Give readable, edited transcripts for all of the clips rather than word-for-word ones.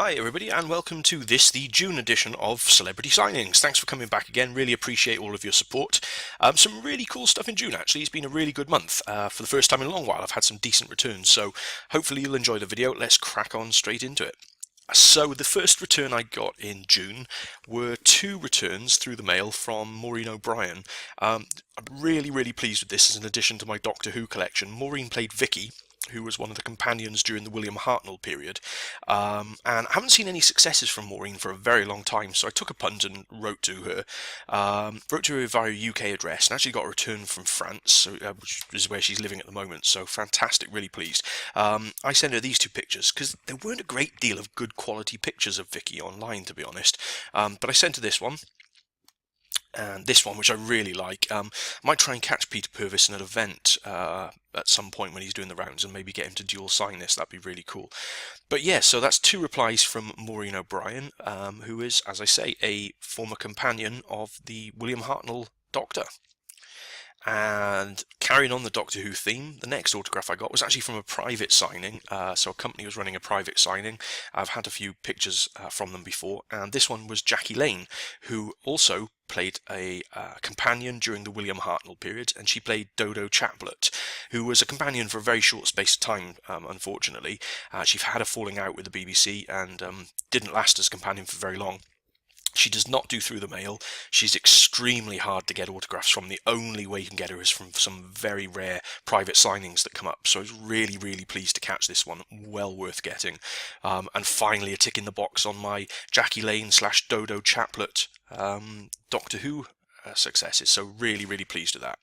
Hi everybody and welcome to the June edition of Celebrity Signings. Thanks for coming back again, really appreciate all of your support. Some really cool stuff in June actually, it's been a really good month. For the first time in a long while I've had some decent returns, so hopefully you'll enjoy the video. Let's crack on straight into it. So the first return I got in June were two returns through the mail from Maureen OBrien. I'm really pleased with this as an addition to my Doctor Who collection. Maureen played Vicky, who was one of the companions during the William Hartnell period. And I haven't seen any successes from Maureen for a very long time, so I took a punt and wrote to her. Wrote to her via a UK address and actually got a return from France, which is where she's living at the moment, so fantastic, really pleased. I sent her these two pictures because there weren't a great deal of good quality pictures of Vicky online, to be honest, but I sent her this one. And this one, which I really like. I might try and catch Peter Purvis in an event at some point when he's doing the rounds and maybe get him to dual sign this. That'd be really cool. But yeah, so that's two replies from Maureen OBrien, who is, as I say, a former companion of the William Hartnell Doctor. And carrying on the Doctor Who theme, the next autograph I got was actually from a private signing. So a company was running a private signing. I've had a few pictures from them before, and this one was Jackie Lane, who also played a companion during the William Hartnell period, and she played Dodo Chaplet, who was a companion for a very short space of time, unfortunately. She had a falling out with the BBC and didn't last as companion for very long. She does not do through the mail. She's extremely hard to get autographs from. The only way you can get her is from some very rare private signings that come up. So I was really pleased to catch this one. Well worth getting. And finally a tick in the box on my Jackie Lane / Dodo Chaplet Doctor Who successes. So really pleased with that.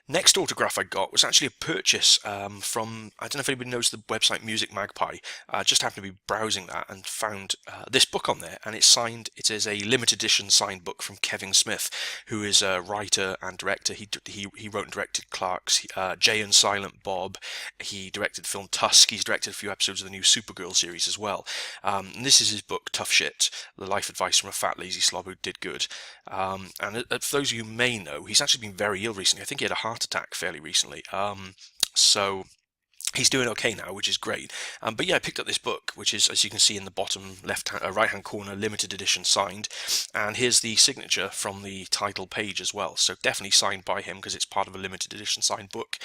Next autograph I got was actually a purchase from, I don't know if anybody knows the website Music Magpie. I just happened to be browsing that and found this book on there, and it's signed. It is a limited edition signed book from Kevin Smith, who is a writer and director. He wrote and directed Clark's, Jay and Silent Bob. He directed the film Tusk. He's directed a few episodes of the new Supergirl series as well. And this is his book Tough Shit: The Life Advice from a Fat Lazy Slob Who Did Good. And for those of you who may know, he's actually been very ill recently. I think he had a heart attack fairly recently, so he's doing okay now, which is great. But yeah, I picked up this book, which is, as you can see in the bottom right hand corner, limited edition signed, and here's the signature from the title page as well, so definitely signed by him because it's part of a limited edition signed book,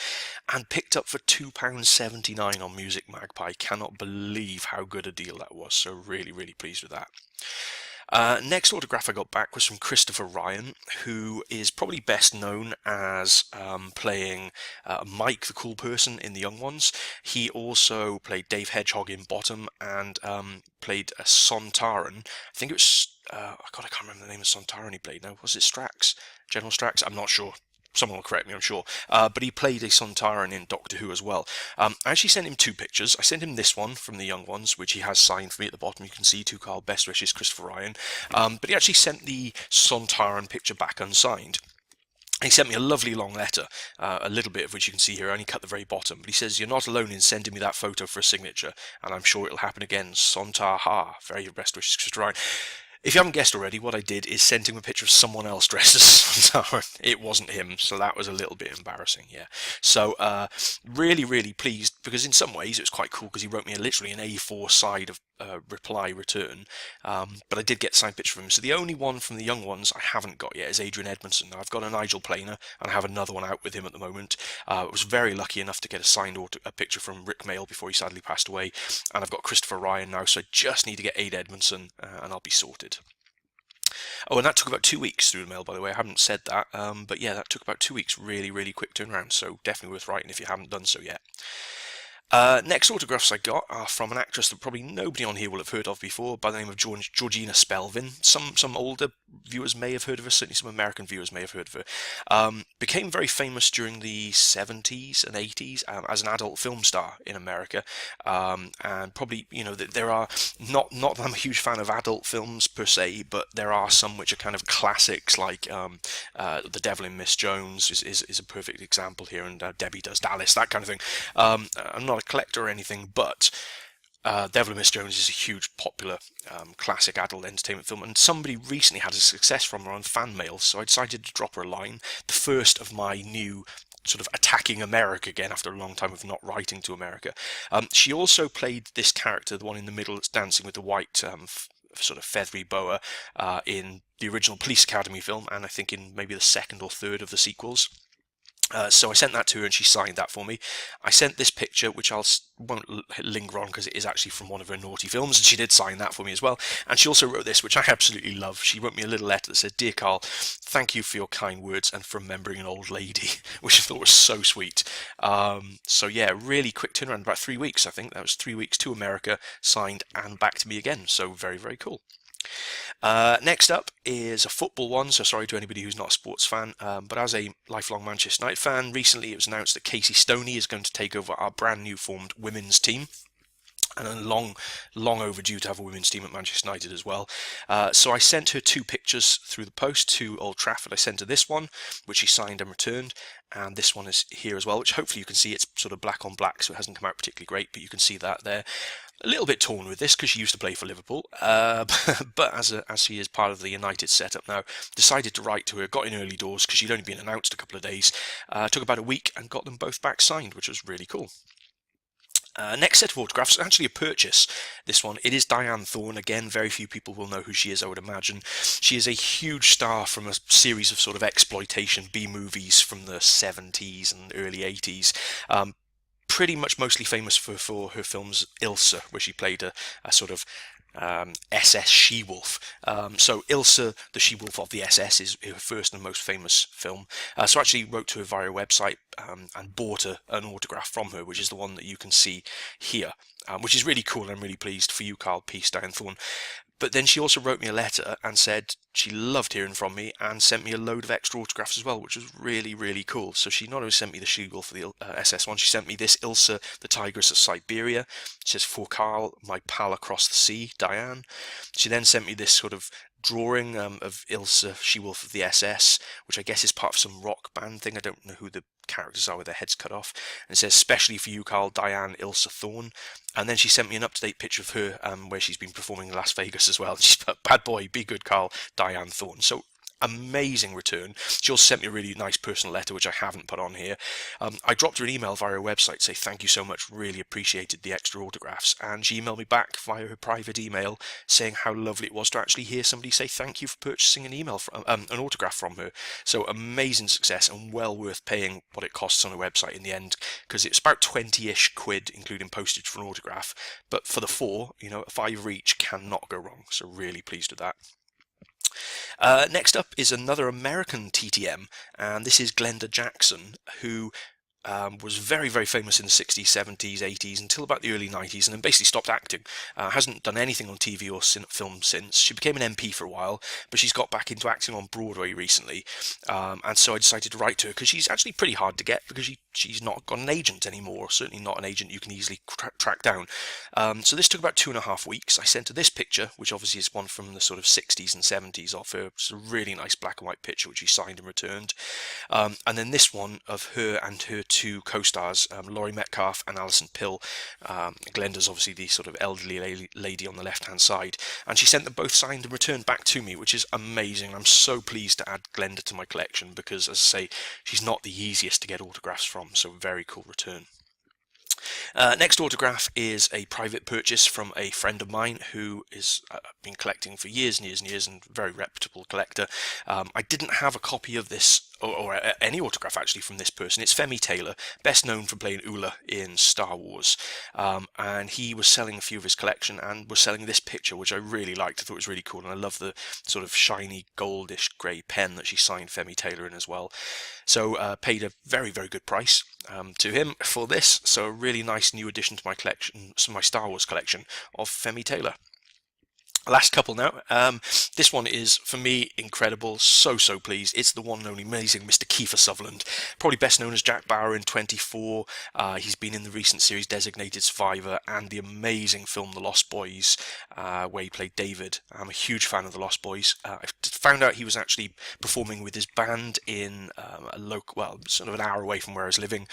and picked up for £2.79 on Music Magpie. Cannot believe how good a deal that was, so really pleased with that. Next autograph I got back was from Christopher Ryan, who is probably best known as playing Mike the Cool Person in The Young Ones. He also played Dave Hedgehog in Bottom and played a Sontaran. I think it was, I can't remember the name of Sontaran he played now. Was it Strax? General Strax? I'm not sure. Someone will correct me, I'm sure. But he played a Sontaran in Doctor Who as well. I actually sent him two pictures. I sent him this one from The Young Ones, which he has signed for me at the bottom. You can see to Carl, best wishes, Christopher Ryan. But he actually sent the Sontaran picture back unsigned. He sent me a lovely long letter, a little bit of which you can see here. I only cut the very bottom. But he says, "You're not alone in sending me that photo for a signature, and I'm sure it'll happen again. Sontar Ha. Very best wishes, Christopher Ryan." If you haven't guessed already, what I did is send him a picture of someone else dressed as Sontaran. It wasn't him, so that was a little bit embarrassing, yeah. So, really pleased, because in some ways it was quite cool, because he wrote me literally an A4 side of reply return, but I did get a signed picture of him. So the only one from The Young Ones I haven't got yet is Adrian Edmondson. Now, I've got a Nigel Planer, and I have another one out with him at the moment. I was very lucky enough to get a signed a picture from Rick Mail before he sadly passed away, and I've got Christopher Ryan now, so I just need to get Aid Edmondson, and I'll be sorted. Oh, and that took about 2 weeks through the mail, by the way. I haven't said that, but yeah, that took about 2 weeks. Really quick turnaround, so definitely worth writing if you haven't done so yet. Next autographs I got are from an actress that probably nobody on here will have heard of before, by the name of Georgina Spelvin. Some older viewers may have heard of her, certainly some American viewers may have heard of her. Became very famous during the 70s and 80s as an adult film star in America, and probably, you know, there are not that I'm a huge fan of adult films per se, but there are some which are kind of classics, like The Devil in Miss Jones is a perfect example here, and Debbie Does Dallas, that kind of thing. I'm not a collector or anything, but Devil in Miss Jones is a huge popular classic adult entertainment film, and somebody recently had a success from her on fan mail, so I decided to drop her a line. The first of my new sort of attacking America again after a long time of not writing to America. She also played this character, the one in the middle that's dancing with the white sort of feathery boa, in the original Police Academy film, and I think in maybe the second or third of the sequels. So I sent that to her and she signed that for me. I sent this picture, which won't linger on because it is actually from one of her naughty films, and she did sign that for me as well. And she also wrote this, which I absolutely love. She wrote me a little letter that said, "Dear Carl, thank you for your kind words and for remembering an old lady," which I thought was so sweet. So yeah, really quick turnaround, about 3 weeks, I think. That was 3 weeks to America, signed and back to me again. So very, very cool. Next up is a football one, so sorry to anybody who's not a sports fan, but as a lifelong Manchester United fan, recently it was announced that Casey Stoney is going to take over our brand new formed women's team. And long overdue to have a women's team at Manchester United as well. So I sent her 2 pictures through the post to Old Trafford. I sent her this one, which she signed and returned, and this one is here as well, which hopefully you can see. It's sort of black on black, so it hasn't come out particularly great, but you can see that there. A little bit torn with this because she used to play for Liverpool, but as she is part of the United setup now, decided to write to her, got in early doors because she'd only been announced a couple of days, took about a week and got them both back signed, which was really cool. Next set of autographs, actually a purchase, this one. It is Diane Thorne. Again, very few people will know who she is, I would imagine. She is a huge star from a series of sort of exploitation B-movies from the 70s and early 80s. Pretty much mostly famous for her films Ilsa, where she played a sort of SS she-wolf. So Ilsa, the she-wolf of the SS, is her first and most famous film. So I actually wrote to her via her website and bought an autograph from her, which is the one that you can see here, which is really cool. I'm really pleased for you, Carl. Peace, Diane Thorne. But then she also wrote me a letter and said she loved hearing from me and sent me a load of extra autographs as well, which was really, really cool. So she not only sent me the she-wolf for the SS one, she sent me this Ilsa, the Tigress of Siberia. She says, "For Carl, my pal across the sea, Diane." She then sent me this sort of drawing of Ilsa, she-wolf of the SS, which I guess is part of some rock band thing. I don't know who the characters are with their heads cut off. And it says, "Specially for you, Carl, Diane Ilsa Thorne." And then she sent me an up-to-date picture of her where she's been performing in Las Vegas as well. She's put, "Bad boy, be good, Carl, Diane Thorne." So amazing return. She also sent me a really nice personal letter, which I haven't put on here. I dropped her an email via her website, say thank you so much, really appreciated the extra autographs, and she emailed me back via her private email saying how lovely it was to actually hear somebody say thank you for purchasing an autograph from her. So amazing success and well worth paying what it costs on her website in the end, because it's about 20-ish quid including postage for an autograph, but for the 4, a 5 each cannot go wrong. So really pleased with that. Next up is another American TTM, and this is Glenda Jackson, who was very, very famous in the 60s, 70s, 80s, until about the early 90s, and then basically stopped acting. Hasn't done anything on TV or film since. She became an MP for a while, but she's got back into acting on Broadway recently, and so I decided to write to her, because she's actually pretty hard to get, because she's not got an agent anymore, certainly not an agent you can easily track down. So this took about 2.5 weeks. I sent her this picture, which obviously is one from the sort of 60s and 70s of her. It's a really nice black and white picture, which she signed and returned. And then this one of her and her 2 co-stars, Laurie Metcalf and Alison Pill. Glenda's obviously the sort of elderly lady on the left-hand side, and she sent them both signed and returned back to me, which is amazing. I'm so pleased to add Glenda to my collection because, as I say, she's not the easiest to get autographs from, so very cool return. Next autograph is a private purchase from a friend of mine who is been collecting for years and years and years, and very reputable collector. I didn't have a copy of this or any autograph actually from this person. It's Femi Taylor, best known for playing Ula in Star Wars, and he was selling a few of his collection and was selling this picture, which I really liked. I thought it was really cool, and I love the sort of shiny goldish grey pen that she signed Femi Taylor in as well. So paid a very, very good price to him for this. So a really nice new addition to my collection, my Star Wars collection of Femi Taylor. Last couple now. This one is, for me, incredible. So pleased. It's the one and only amazing Mr. Kiefer Sutherland, probably best known as Jack Bauer in 24. He's been in the recent series Designated Survivor and the amazing film The Lost Boys, where he played David. I'm a huge fan of The Lost Boys. I found out he was actually performing with his band in a local, well, sort of an hour away from where I was living.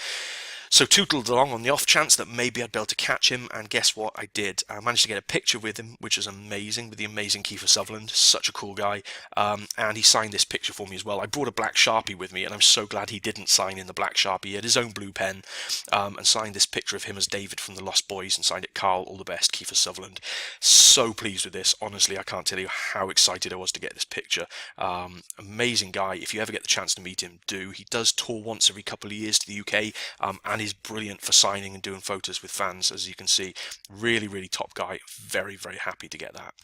So tootled along on the off chance that maybe I'd be able to catch him, and guess what? I did. I managed to get a picture with him, which was amazing, with the amazing Kiefer Sutherland. Such a cool guy. And he signed this picture for me as well. I brought a black Sharpie with me, and I'm so glad he didn't sign in the black Sharpie. He had his own blue pen, and signed this picture of him as David from the Lost Boys, and signed it, Carl, all the best, Kiefer Sutherland. So pleased with this. Honestly, I can't tell you how excited I was to get this picture. Amazing guy. If you ever get the chance to meet him, do. He does tour once every couple of years to the UK, and is brilliant for signing and doing photos with fans, as you can see. Really, really top guy. Very, very happy to get that.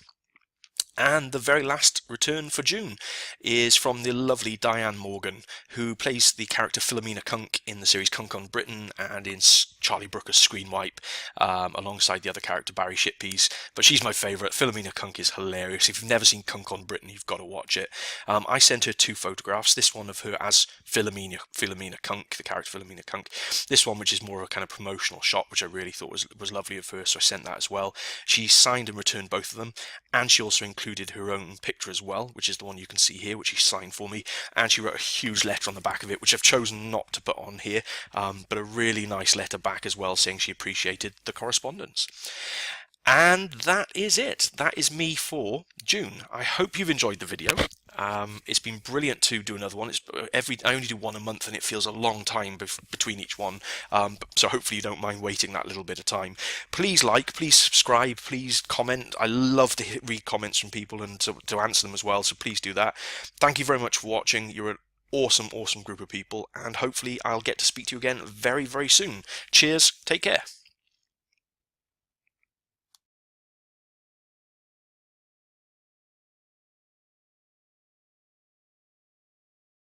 And the very last return for June is from the lovely Diane Morgan, who plays the character Philomena Kunk in the series Kunk on Britain and in Charlie Brooker's Screen Wipe, alongside the other character Barry Shitpeas. But she's my favourite. Philomena Kunk is hilarious. If you've never seen Kunk on Britain, you've got to watch it. I sent her 2 photographs. This one of her as Philomena Kunk, the character Philomena Kunk. This one, which is more of a kind of promotional shot, which I really thought was lovely of her, so I sent that as well. She signed and returned both of them, and she also included her own picture as well, which is the one you can see here, which she signed for me, and she wrote a huge letter on the back of it, which I've chosen not to put on here, but a really nice letter back as well, saying she appreciated the correspondence. And that is it. That is me for June. I hope you've enjoyed the video. It's been brilliant to do another one. I only do one a month, and it feels a long time between each one. So hopefully you don't mind waiting that little bit of time. Please like, please subscribe, please comment. I love to read comments from people and to answer them as well. So please do that. Thank you very much for watching. You're an awesome, awesome group of people, and hopefully I'll get to speak to you again very, very soon. Cheers. Take care.